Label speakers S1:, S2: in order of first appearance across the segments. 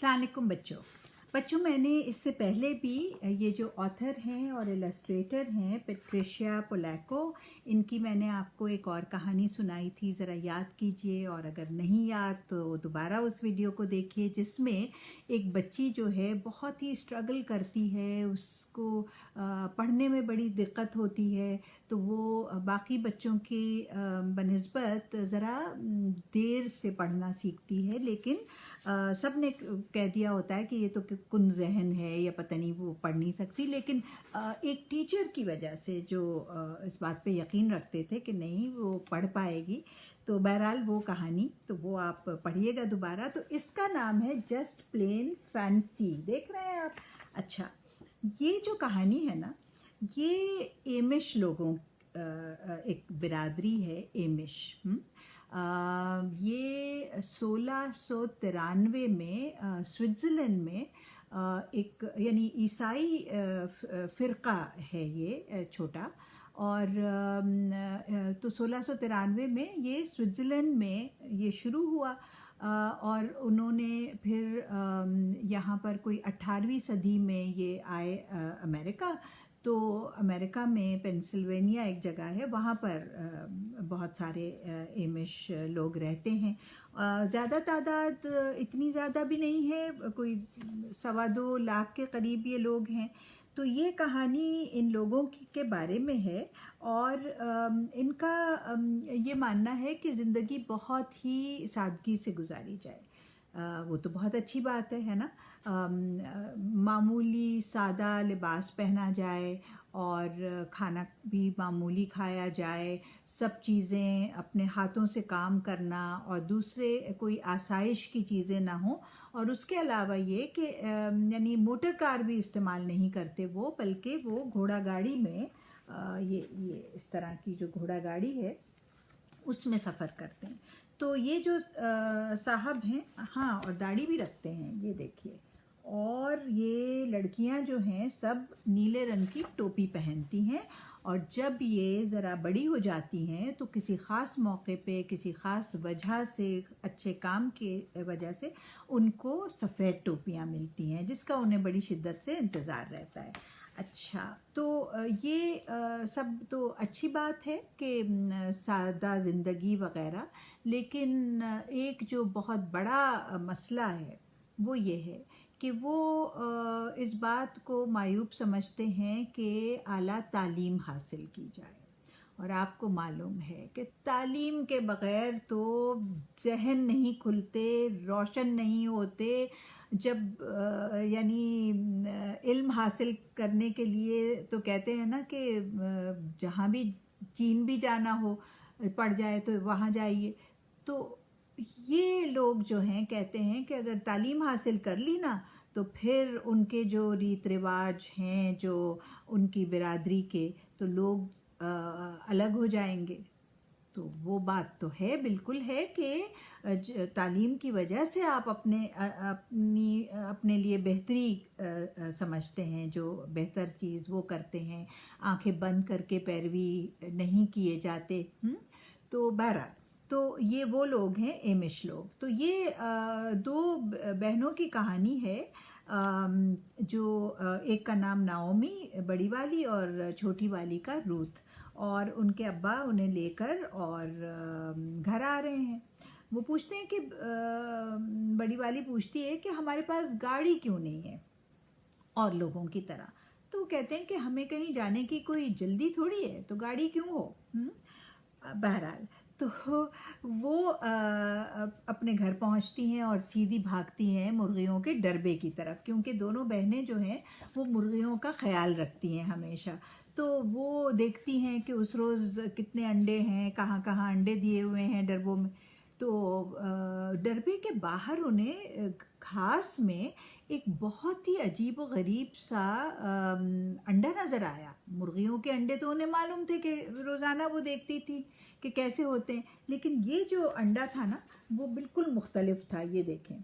S1: अस्सलाम वालेकुम बच्चों मैंने इससे पहले भी ये जो ऑथर हैं और इलस्ट्रेटर हैं पेट्रिशिया पोलैको, इनकी मैंने आपको एक और कहानी सुनाई थी, ज़रा याद कीजिए, और अगर नहीं याद तो दोबारा उस वीडियो को देखिए, जिसमें एक बच्ची जो है बहुत ही स्ट्रगल करती है, उसको पढ़ने में बड़ी दिक्कत होती है, तो वो बाकी बच्चों के बनिस्बत ज़रा देर से पढ़ना सीखती है, लेकिन सब ने कह दिया होता है कि ये तो कुन जहन है या पता नहीं वो पढ़ नहीं सकती, लेकिन एक टीचर की वजह से जो इस बात पे यकीन रखते थे कि नहीं वो पढ़ पाएगी, तो बहरहाल वो कहानी तो वो आप पढ़िएगा दोबारा। तो इसका नाम है जस्ट प्लेन फैंसी। देख रहे हैं आप? अच्छा, ये जो कहानी है ना, ये एमिश लोगों एक बिरादरी है एमिश। ये 1693 में स्विट्ज़रलैंड में एक यानी ईसाई फ़िरका है ये छोटा, और तो 1693 में ये स्विट्ज़रलैंड में ये शुरू हुआ, और उन्होंने फिर यहाँ पर कोई 18वीं सदी में ये आए अमेरिका। तो अमेरिका में पेंसिल्वेनिया एक जगह है, वहाँ पर बहुत सारे एमिश लोग रहते हैं। ज़्यादा तादाद इतनी ज़्यादा भी नहीं है, कोई 2.25 लाख के करीब ये लोग हैं। तो ये कहानी इन लोगों के बारे में है, और इनका ये मानना है कि ज़िंदगी बहुत ही सादगी से गुजारी जाए। वो तो बहुत अच्छी बात है ना। मामूली सादा लिबास पहना जाए और खाना भी मामूली खाया जाए, सब चीज़ें अपने हाथों से काम करना, और दूसरे कोई आसाइश की चीज़ें ना हो, और उसके अलावा ये कि यानी मोटर कार भी इस्तेमाल नहीं करते वो, बल्कि वो घोड़ा गाड़ी में ये इस तरह की जो घोड़ा गाड़ी है उसमें सफ़र करते हैं। तो ये जो साहब हैं, हाँ, और दाढ़ी भी रखते हैं, ये देखिए। और ये लड़कियां जो हैं सब नीले रंग की टोपी पहनती हैं, और जब ये ज़रा बड़ी हो जाती हैं तो किसी ख़ास मौके पे, किसी ख़ास वजह से, अच्छे काम के वजह से उनको सफ़ेद टोपियां मिलती हैं, जिसका उन्हें बड़ी शिद्दत से इंतज़ार रहता है। अच्छा, तो ये सब तो अच्छी बात है कि सादा ज़िंदगी वग़ैरह, लेकिन एक जो बहुत बड़ा मसला है वो ये है कि वो इस बात को मायूब समझते हैं कि आला तालीम हासिल की जाए, और आपको मालूम है कि तालीम के बग़ैर तो जहन नहीं खुलते, रोशन नहीं होते। जब यानी इल्म हासिल करने के लिए तो कहते हैं ना कि जहाँ भी चीन भी जाना हो, पड़ जाए तो वहाँ जाइए। तो ये लोग जो हैं कहते हैं कि अगर तालीम हासिल कर ली ना, तो फिर उनके जो रीत रिवाज हैं, जो उनकी बिरादरी के, तो लोग अलग हो जाएंगे। तो वो बात तो है, बिल्कुल है कि तालीम की वजह से आप अपने लिए बेहतरी समझते हैं, जो बेहतर चीज़ वो करते हैं, आंखें बंद करके पैरवी नहीं किए जाते। तो बहरहाल, तो ये वो लोग हैं एमिश लोग। तो ये दो बहनों की कहानी है, जो एक का नाम नाओमी बड़ी वाली, और छोटी वाली का रूथ, और उनके अब्बा उन्हें लेकर और घर आ रहे हैं। वो पूछते हैं कि बड़ी वाली पूछती है कि हमारे पास गाड़ी क्यों नहीं है और लोगों की तरह। तो कहते हैं कि हमें कहीं जाने की कोई जल्दी थोड़ी है, तो गाड़ी क्यों हो। बहरहाल, तो वो अपने घर पहुंचती हैं और सीधी भागती हैं मुर्गियों के डरबे की तरफ, क्योंकि दोनों बहनें जो हैं वो मुर्गियों का ख्याल रखती हैं हमेशा। तो वो देखती हैं कि उस रोज़ कितने अंडे हैं, कहाँ कहाँ अंडे दिए हुए हैं डरबों में। तो डरबे के बाहर उन्हें घास में एक बहुत ही अजीब व गरीब सा अंडा नज़र आया। मुर्गियों के अंडे तो उन्हें मालूम थे कि रोज़ाना वो देखती थी कि कैसे होते हैं, लेकिन ये जो अंडा था ना, वो बिल्कुल मुख्तलिफ था। ये देखें।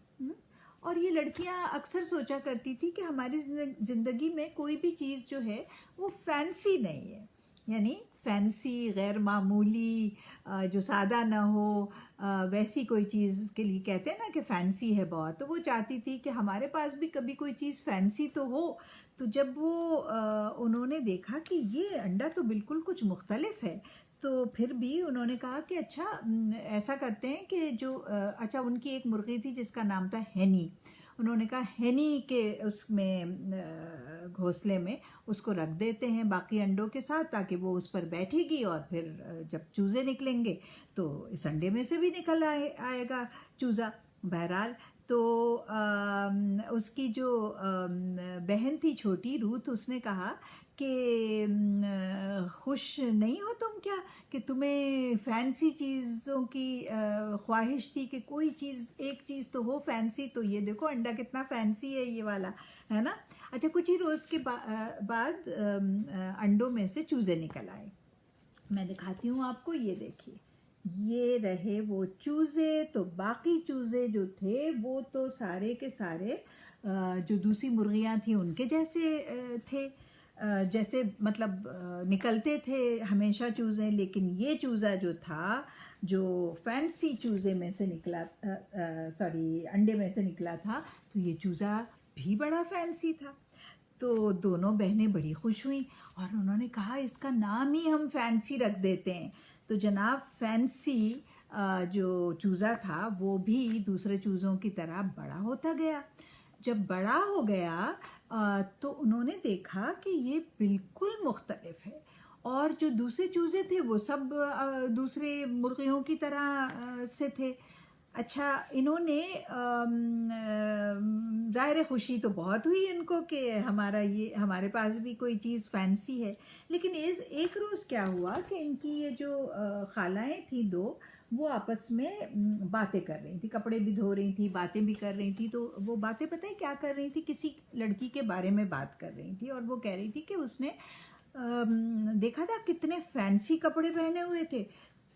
S1: और ये लड़कियां अक्सर सोचा करती थी कि हमारी ज़िंदगी में कोई भी चीज़ जो है वो फैंसी नहीं है, यानी फैंसी, गैर मामूली, जो सादा ना हो, वैसी कोई चीज़ के लिए कहते हैं ना कि फैंसी है बहुत, तो वो चाहती थी कि हमारे पास भी कभी कोई चीज़ फैंसी तो हो। तो जब वो उन्होंने देखा कि ये अंडा तो बिल्कुल कुछ मुख्तलिफ है, तो फिर भी उन्होंने कहा कि अच्छा ऐसा करते हैं कि जो अच्छा उनकी एक मुर्गी थी जिसका नाम था हैनी। उन्होंने कहा हैनी के उसमें घोंसले में उसको रख देते हैं बाकी अंडों के साथ, ताकि वो उस पर बैठेगी और फिर जब चूज़े निकलेंगे तो इस अंडे में से भी निकल आएगा चूज़ा। बहरहाल तो उसकी जो बहन थी छोटी रूथ, उसने कहा कि खुश नहीं हो तुम क्या, कि तुम्हें फैंसी चीज़ों की ख्वाहिश थी कि कोई चीज़, एक चीज़ तो हो फैंसी, तो ये देखो अंडा कितना फैंसी है ये वाला, है ना। अच्छा कुछ ही रोज़ के बाद अंडों में से चूज़े निकल आए। मैं दिखाती हूँ आपको, ये देखिए, ये रहे वो चूज़े। तो बाकी चूज़े जो थे वो तो सारे के सारे जो दूसरी मुर्गियाँ थी उनके जैसे थे, जैसे मतलब निकलते थे हमेशा चूज़े, लेकिन ये चूज़ा जो था, जो फैंसी चूज़े में से निकला, सॉरी अंडे में से निकला था, तो ये चूज़ा भी बड़ा फैंसी था। तो दोनों बहनें बड़ी खुश हुईं और उन्होंने कहा इसका नाम ही हम फैंसी रख देते हैं। तो जनाब फैंसी जो चूज़ा था वो भी दूसरे चूज़ों की तरह बड़ा होता गया। जब बड़ा हो गया तो उन्होंने देखा कि ये बिल्कुल मुख्तलिफ है, और जो दूसरे चूज़े थे वो सब दूसरे मुर्गियों की तरह से थे। अच्छा इन्होंने ज़ाहिर खुशी तो बहुत हुई इनको कि हमारे पास भी कोई चीज़ फैंसी है। लेकिन एक रोज़ क्या हुआ कि इनकी ये जो खालाएँ थी दो, वो आपस में बातें कर रही थी, कपड़े भी धो रही थी, बातें भी कर रही थी। तो वो बातें पता है क्या कर रही थी, किसी लड़की के बारे में बात कर रही थी, और वो कह रही थी कि उसने देखा था कितने फैंसी कपड़े पहने हुए थे,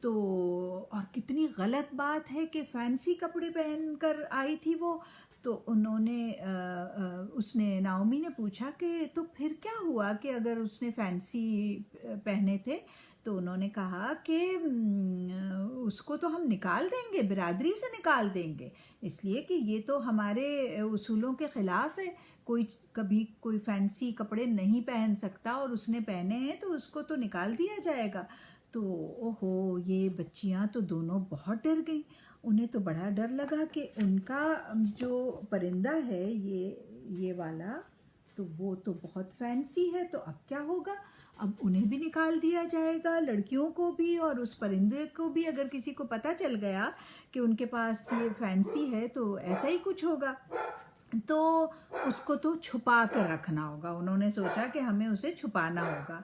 S1: तो और कितनी गलत बात है कि फैंसी कपड़े पहनकर आई थी वो। तो उसने नाओमी ने पूछा कि तो फिर क्या हुआ कि अगर उसने फैंसी पहने थे। तो उन्होंने कहा कि उसको तो हम निकाल देंगे, बिरादरी से निकाल देंगे, इसलिए कि ये तो हमारे उसूलों के ख़िलाफ़ है। कोई कभी कोई फैंसी कपड़े नहीं पहन सकता, और उसने पहने हैं तो उसको तो निकाल दिया जाएगा। तो ओहो, ये बच्चियां तो दोनों बहुत डर गईं। उन्हें तो बड़ा डर लगा कि उनका जो परिंदा है ये वाला, तो वो तो बहुत फैंसी है, तो अब क्या होगा। अब उन्हें भी निकाल दिया जाएगा, लड़कियों को भी, और उस परिंदे को भी अगर किसी को पता चल गया कि उनके पास ये फैंसी है तो ऐसा ही कुछ होगा। तो उसको तो छुपा कर रखना होगा। उन्होंने सोचा कि हमें उसे छुपाना होगा।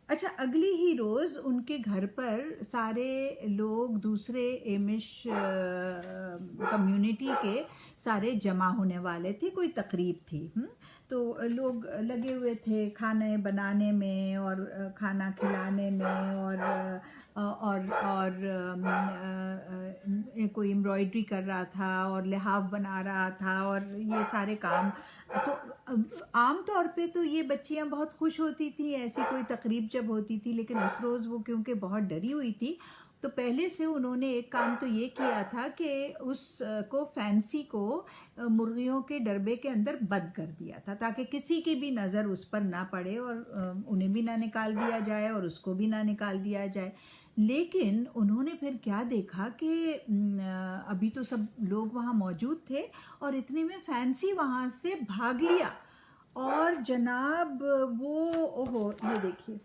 S1: अच्छा अगली ही रोज़ उनके घर पर सारे लोग, दूसरे एमिश कम्युनिटी के सारे जमा होने वाले थे, कोई तकरीब थी। तो लोग लगे हुए थे खाने बनाने में और खाना खिलाने में, और कोई एम्ब्रॉयडरी कर रहा था और लिहाफ बना रहा था, और ये सारे काम। तो आम तौर पे तो ये बच्चियां बहुत खुश होती थी ऐसी कोई तकरीब जब होती थी, लेकिन उस रोज़ वो क्योंकि बहुत डरी हुई थी, तो पहले से उन्होंने एक काम तो ये किया था कि उसको फैंसी को मुर्गियों के डरबे के अंदर बंद कर दिया था, ताकि किसी की भी नज़र उस पर ना पड़े, और उन्हें भी ना निकाल दिया जाए और उसको भी ना निकाल दिया जाए। लेकिन उन्होंने फिर क्या देखा कि अभी तो सब लोग वहाँ मौजूद थे, और इतने में फैंसी वहाँ से भाग लिया, और जनाब वो ओहो, ये देखिए,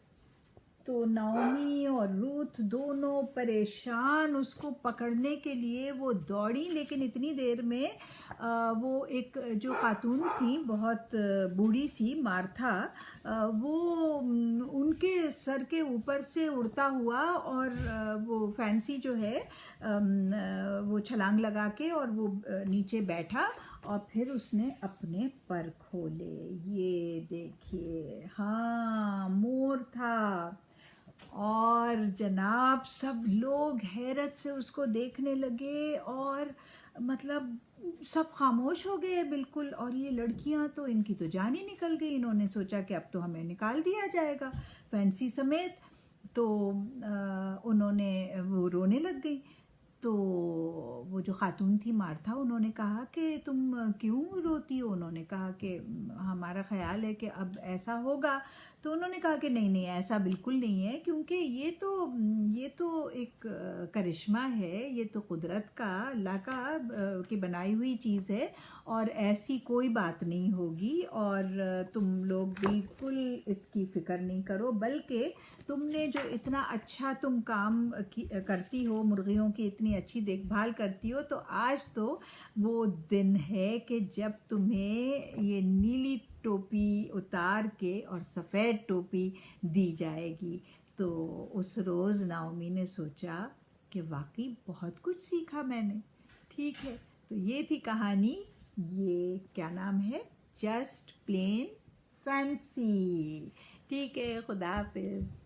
S1: तो नाओमी और रूथ दोनों परेशान उसको पकड़ने के लिए वो दौड़ी। लेकिन इतनी देर में वो एक जो खातून थी बहुत बूढ़ी सी, मार्था, वो उनके सर के ऊपर से उड़ता हुआ, और वो फैंसी जो है वो छलांग लगा के और वो नीचे बैठा, और फिर उसने अपने पर खोले। ये देखिए, हाँ मोर था। और जनाब सब लोग हैरत से उसको देखने लगे, और मतलब सब खामोश हो गए बिल्कुल। और ये लड़कियां तो, इनकी तो जान ही निकल गई। इन्होंने सोचा कि अब तो हमें निकाल दिया जाएगा फैंसी समेत। تو انہوں نے وہ رونے لگ گئی. تو وہ جو خاتون تھی مارتھا، انہوں نے کہا کہ تم کیوں روتی ہو؟ انہوں نے کہا کہ ہمارا خیال ہے کہ اب ایسا ہوگا. تو انہوں نے کہا کہ نہیں نہیں، ایسا بالکل نہیں ہے، کیونکہ یہ تو ایک کرشمہ ہے، یہ تو قدرت کا، اللہ کا کی بنائی ہوئی چیز ہے، اور ایسی کوئی بات نہیں ہوگی، اور تم لوگ بالکل اس کی فکر نہیں کرو، بلکہ تم نے جو اتنا اچھا تم کام کرتی ہو، مرغیوں کی اتنی اچھی دیکھ بھال کرتی ہو، تو آج تو وہ دن ہے کہ جب تمہیں یہ نیلی ٹوپی اتار کے اور سفید ٹوپی دی جائے گی. تو اس روز نعومی نے سوچا کہ واقعی بہت کچھ سیکھا میں نے. ٹھیک ہے، تو یہ تھی کہانی. یہ کیا نام ہے؟ Just plain fancy. ٹھیک ہے، خدا حافظ.